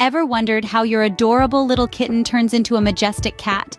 Ever wondered how your adorable little kitten turns into a majestic cat?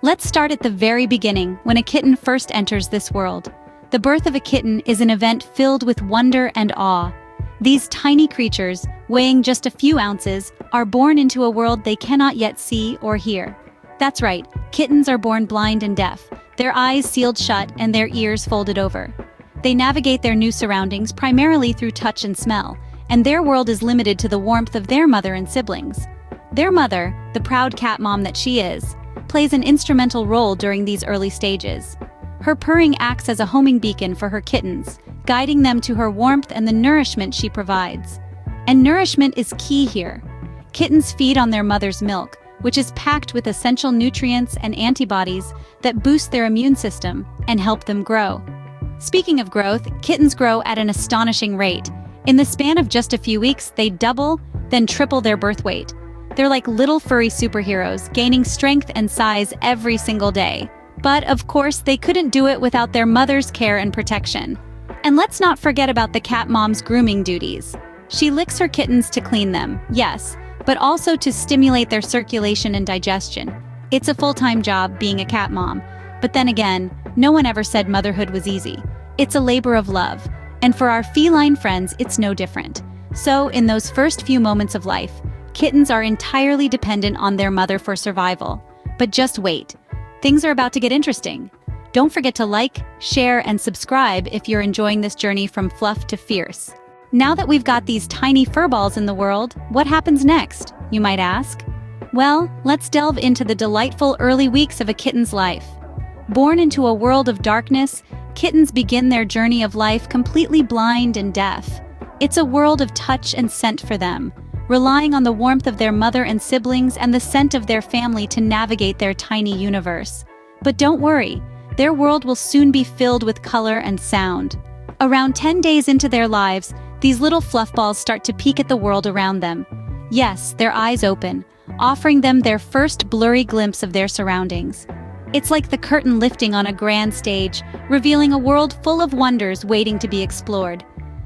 Let's start at the very beginning, when a kitten first enters this world. The birth of a kitten is an event filled with wonder and awe. These tiny creatures, weighing just a few ounces, are born into a world they cannot yet see or hear. That's right, kittens are born blind and deaf, their eyes sealed shut and their ears folded over. They navigate their new surroundings primarily through touch and smell, and their world is limited to the warmth of their mother and siblings. Their mother, the proud cat mom that she is, plays an instrumental role during these early stages. Her purring acts as a homing beacon for her kittens, guiding them to her warmth and the nourishment she provides. And nourishment is key here. Kittens feed on their mother's milk, which is packed with essential nutrients and antibodies that boost their immune system and help them grow. Speaking of growth, kittens grow at an astonishing rate. In the span of just a few weeks, they double, then triple their birth weight. They're like little furry superheroes, gaining strength and size every single day. But of course, they couldn't do it without their mother's care and protection. And let's not forget about the cat mom's grooming duties. She licks her kittens to clean them, yes, but also to stimulate their circulation and digestion. It's a full-time job being a cat mom. But then again, no one ever said motherhood was easy. It's a labor of love. And for our feline friends, it's no different. So, in those first few moments of life, kittens are entirely dependent on their mother for survival. But just wait. Things are about to get interesting. Don't forget to like, share, and subscribe if you're enjoying this journey from Fluff to Fierce. Now that we've got these tiny furballs in the world, what happens next, you might ask? Well, let's delve into the delightful early weeks of a kitten's life. Born into a world of darkness, kittens begin their journey of life completely blind and deaf. It's a world of touch and scent for them, relying on the warmth of their mother and siblings and the scent of their family to navigate their tiny universe. But don't worry, their world will soon be filled with color and sound. Around 10 days into their lives, these little fluffballs start to peek at the world around them. Yes, their eyes open, offering them their first blurry glimpse of their surroundings. It's like the curtain lifting on a grand stage, revealing a world full of wonders waiting to be explored.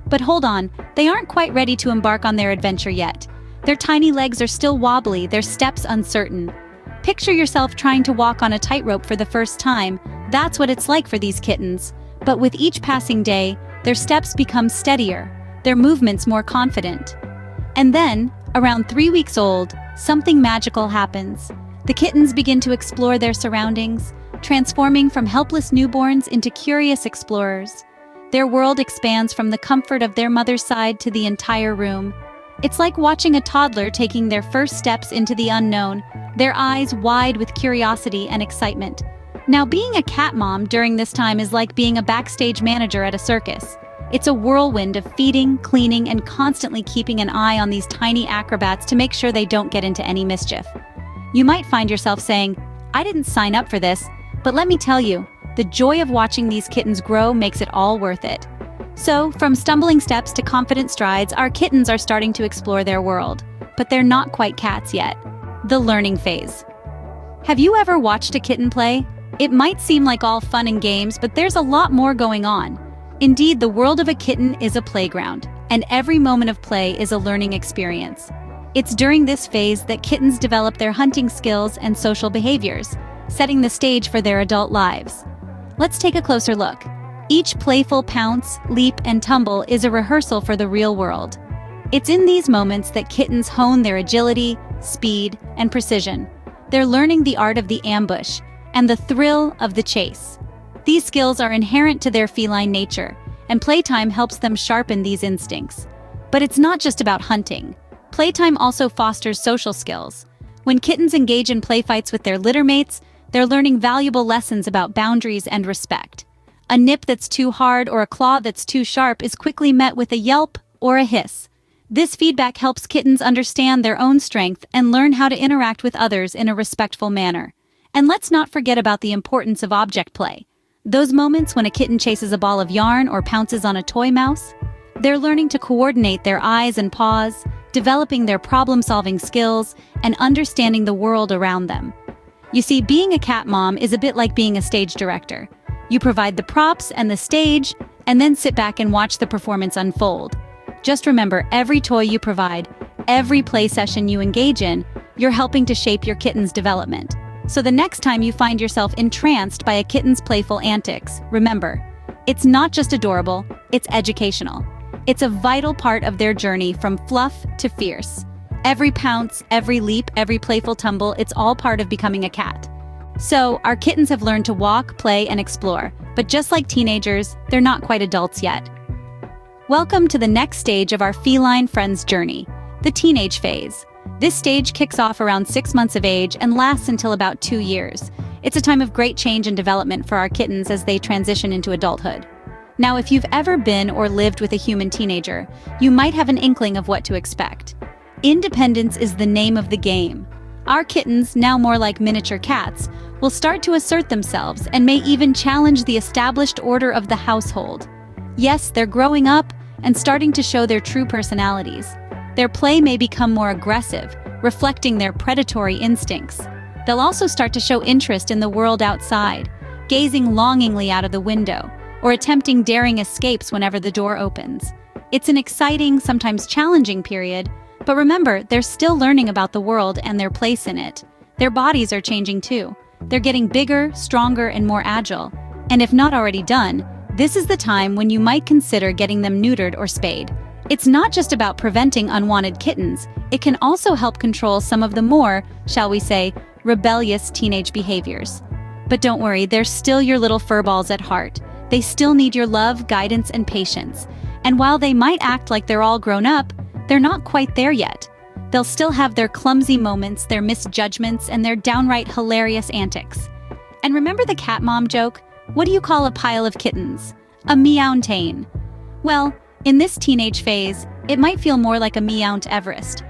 But hold on, they aren't quite ready to embark on their adventure yet. Their tiny legs are still wobbly, their steps uncertain. Picture yourself trying to walk on a tightrope for the first time. That's what it's like for these kittens. But with each passing day, their steps become steadier, their movements more confident. And then, around 3 weeks old, something magical happens. The kittens begin to explore their surroundings, transforming from helpless newborns into curious explorers. Their world expands from the comfort of their mother's side to the entire room. It's like watching a toddler taking their first steps into the unknown, their eyes wide with curiosity and excitement. Now, being a cat mom during this time is like being a backstage manager at a circus. It's a whirlwind of feeding, cleaning, and constantly keeping an eye on these tiny acrobats to make sure they don't get into any mischief. You might find yourself saying, "I didn't sign up for this," but let me tell you, the joy of watching these kittens grow makes it all worth it. So, from stumbling steps to confident strides, our kittens are starting to explore their world. But they're not quite cats yet. The learning phase. Have you ever watched a kitten play? It might seem like all fun and games, but there's a lot more going on. Indeed, the world of a kitten is a playground, and every moment of play is a learning experience. It's during this phase that kittens develop their hunting skills and social behaviors, setting the stage for their adult lives. Let's take a closer look. Each playful pounce, leap, and tumble is a rehearsal for the real world. It's in these moments that kittens hone their agility, speed, and precision. They're learning the art of the ambush and the thrill of the chase. These skills are inherent to their feline nature, and playtime helps them sharpen these instincts. But it's not just about hunting. Playtime also fosters social skills. When kittens engage in playfights with their littermates, they're learning valuable lessons about boundaries and respect. A nip that's too hard or a claw that's too sharp is quickly met with a yelp or a hiss. This feedback helps kittens understand their own strength and learn how to interact with others in a respectful manner. And let's not forget about the importance of object play. Those moments when a kitten chases a ball of yarn or pounces on a toy mouse, they're learning to coordinate their eyes and paws, developing their problem-solving skills, and understanding the world around them. You see, being a cat mom is a bit like being a stage director. You provide the props and the stage, and then sit back and watch the performance unfold. Just remember, every toy you provide, Every play session you engage in, you're helping to shape your kitten's development. So the next time you find yourself entranced by a kitten's playful antics, remember, it's not just adorable, it's educational. It's a vital part of their journey from fluff to fierce. Every pounce, every leap, every playful tumble, it's all part of becoming a cat. So, our kittens have learned to walk, play, and explore, but just like teenagers, they're not quite adults yet. Welcome to the next stage of our feline friends' journey, the teenage phase. This stage kicks off around 6 months of age and lasts until about 2 years. It's a time of great change and development for our kittens as they transition into adulthood. Now, if you've ever been or lived with a human teenager, you might have an inkling of what to expect. Independence is the name of the game. Our kittens, now more like miniature cats, will start to assert themselves and may even challenge the established order of the household. Yes, they're growing up and starting to show their true personalities. Their play may become more aggressive, reflecting their predatory instincts. They'll also start to show interest in the world outside, gazing longingly out of the window, or attempting daring escapes whenever the door opens. It's an exciting, sometimes challenging period, but remember, they're still learning about the world and their place in it. Their bodies are changing too. They're getting bigger, stronger, and more agile. And if not already done, this is the time when you might consider getting them neutered or spayed. It's not just about preventing unwanted kittens, it can also help control some of the more, shall we say, rebellious teenage behaviors. But don't worry, they're still your little furballs at heart. They still need your love, guidance, and patience. And while they might act like they're all grown up, they're not quite there yet. They'll still have their clumsy moments, their misjudgments, and their downright hilarious antics. And remember the cat mom joke? What do you call a pile of kittens? A meow-tain. Well, in this teenage phase, it might feel more like a meownt Everest.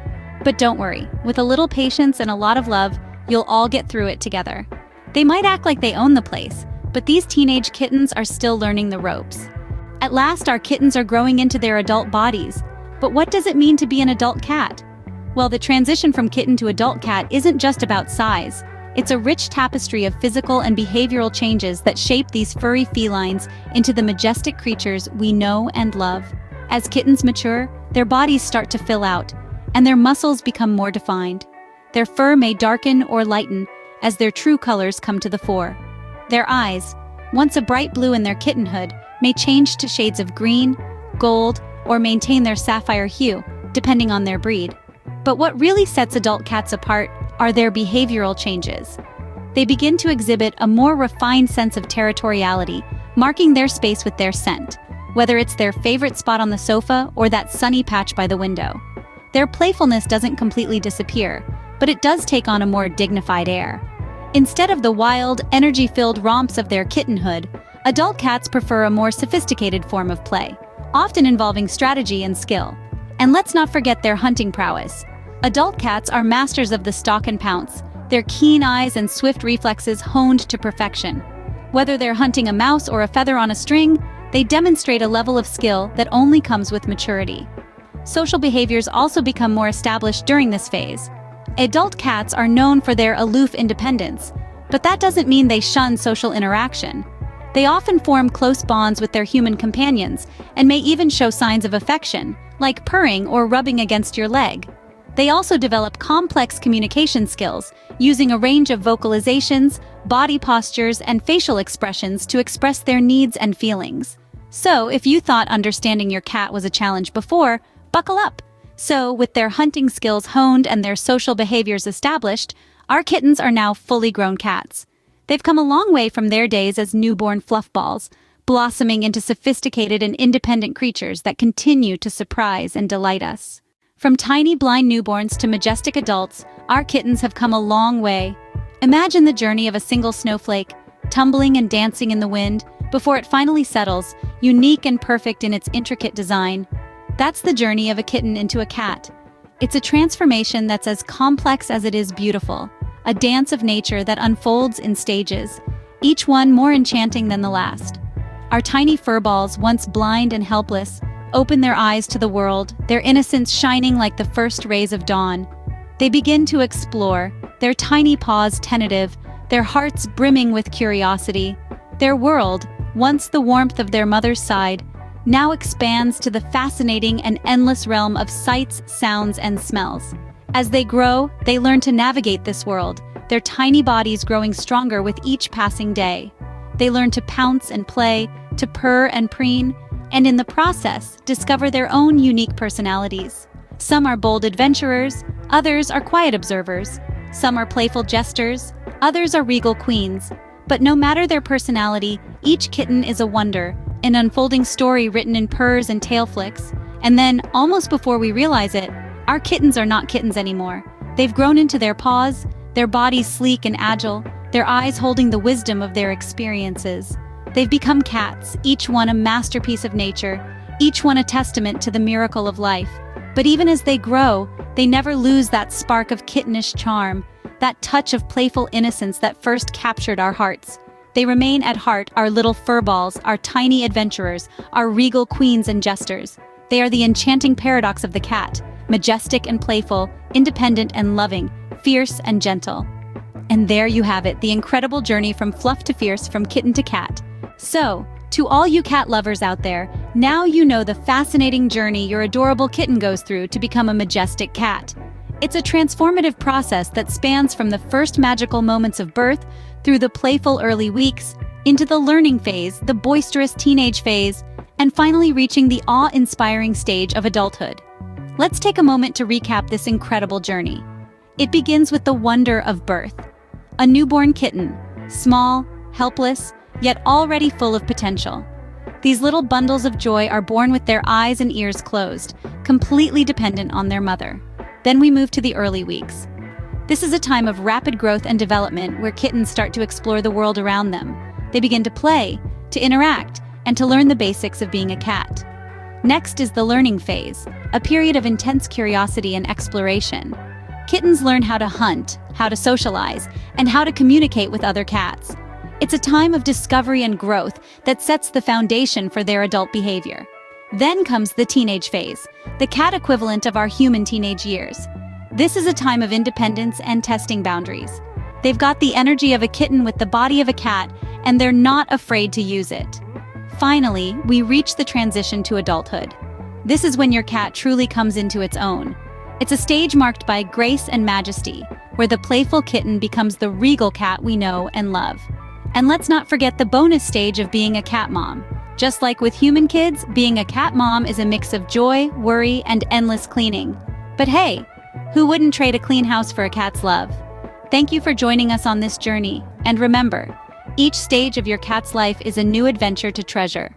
But don't worry, with a little patience and a lot of love, you'll all get through it together. They might act like they own the place, but these teenage kittens are still learning the ropes. At last, our kittens are growing into their adult bodies. But what does it mean to be an adult cat? Well, the transition from kitten to adult cat isn't just about size. It's a rich tapestry of physical and behavioral changes that shape these furry felines into the majestic creatures we know and love. As kittens mature, their bodies start to fill out, and their muscles become more defined. Their fur may darken or lighten as their true colors come to the fore. Their eyes, once a bright blue in their kittenhood, may change to shades of green, gold, or maintain their sapphire hue, depending on their breed. But what really sets adult cats apart are their behavioral changes. They begin to exhibit a more refined sense of territoriality, marking their space with their scent, whether it's their favorite spot on the sofa or that sunny patch by the window. Their playfulness doesn't completely disappear, but it does take on a more dignified air. Instead of the wild, energy-filled romps of their kittenhood, adult cats prefer a more sophisticated form of play, often involving strategy and skill. And let's not forget their hunting prowess. Adult cats are masters of the stalk and pounce, their keen eyes and swift reflexes honed to perfection. Whether they're hunting a mouse or a feather on a string, they demonstrate a level of skill that only comes with maturity. Social behaviors also become more established during this phase. Adult cats are known for their aloof independence, but that doesn't mean they shun social interaction. They often form close bonds with their human companions and may even show signs of affection, like purring or rubbing against your leg. They also develop complex communication skills, using a range of vocalizations, body postures, and facial expressions to express their needs and feelings. So, if you thought understanding your cat was a challenge before, buckle up. So, with their hunting skills honed and their social behaviors established, our kittens are now fully grown cats. They've come a long way from their days as newborn fluffballs, blossoming into sophisticated and independent creatures that continue to surprise and delight us. From tiny blind newborns to majestic adults, our kittens have come a long way. Imagine the journey of a single snowflake, tumbling and dancing in the wind, before it finally settles, unique and perfect in its intricate design. That's the journey of a kitten into a cat. It's a transformation that's as complex as it is beautiful, a dance of nature that unfolds in stages, each one more enchanting than the last. Our tiny furballs, once blind and helpless, open their eyes to the world, their innocence shining like the first rays of dawn. They begin to explore, their tiny paws tentative, their hearts brimming with curiosity. Their world, once the warmth of their mother's side, now expands to the fascinating and endless realm of sights, sounds, and smells. As they grow, they learn to navigate this world, their tiny bodies growing stronger with each passing day. They learn to pounce and play, to purr and preen, and in the process, discover their own unique personalities. Some are bold adventurers, others are quiet observers. Some are playful jesters, others are regal queens. But no matter their personality, each kitten is a wonder, an unfolding story written in purrs and tail flicks. And then, almost before we realize it, our kittens are not kittens anymore. They've grown into their paws, their bodies sleek and agile, their eyes holding the wisdom of their experiences. They've become cats, each one a masterpiece of nature, each one a testament to the miracle of life. But even as they grow, they never lose that spark of kittenish charm, that touch of playful innocence that first captured our hearts. They remain at heart our little furballs, our tiny adventurers, our regal queens and jesters. They are the enchanting paradox of the cat, majestic and playful, independent and loving, fierce and gentle. And there you have it, the incredible journey from fluff to fierce, from kitten to cat. So, to all you cat lovers out there, now you know the fascinating journey your adorable kitten goes through to become a majestic cat. It's a transformative process that spans from the first magical moments of birth through the playful early weeks, into the learning phase, the boisterous teenage phase, and finally reaching the awe-inspiring stage of adulthood. Let's take a moment to recap this incredible journey. It begins with the wonder of birth. A newborn kitten, small, helpless, yet already full of potential. These little bundles of joy are born with their eyes and ears closed, completely dependent on their mother. Then we move to the early weeks. This is a time of rapid growth and development where kittens start to explore the world around them. They begin to play, to interact, and to learn the basics of being a cat. Next is the learning phase, a period of intense curiosity and exploration. Kittens learn how to hunt, how to socialize, and how to communicate with other cats. It's a time of discovery and growth that sets the foundation for their adult behavior. Then comes the teenage phase, the cat equivalent of our human teenage years. This is a time of independence and testing boundaries. They've got the energy of a kitten with the body of a cat, and they're not afraid to use it. Finally, we reach the transition to adulthood. This is when your cat truly comes into its own. It's a stage marked by grace and majesty, where the playful kitten becomes the regal cat we know and love. And let's not forget the bonus stage of being a cat mom. Just like with human kids, being a cat mom is a mix of joy, worry, and endless cleaning. But hey, who wouldn't trade a clean house for a cat's love? Thank you for joining us on this journey, and remember, each stage of your cat's life is a new adventure to treasure.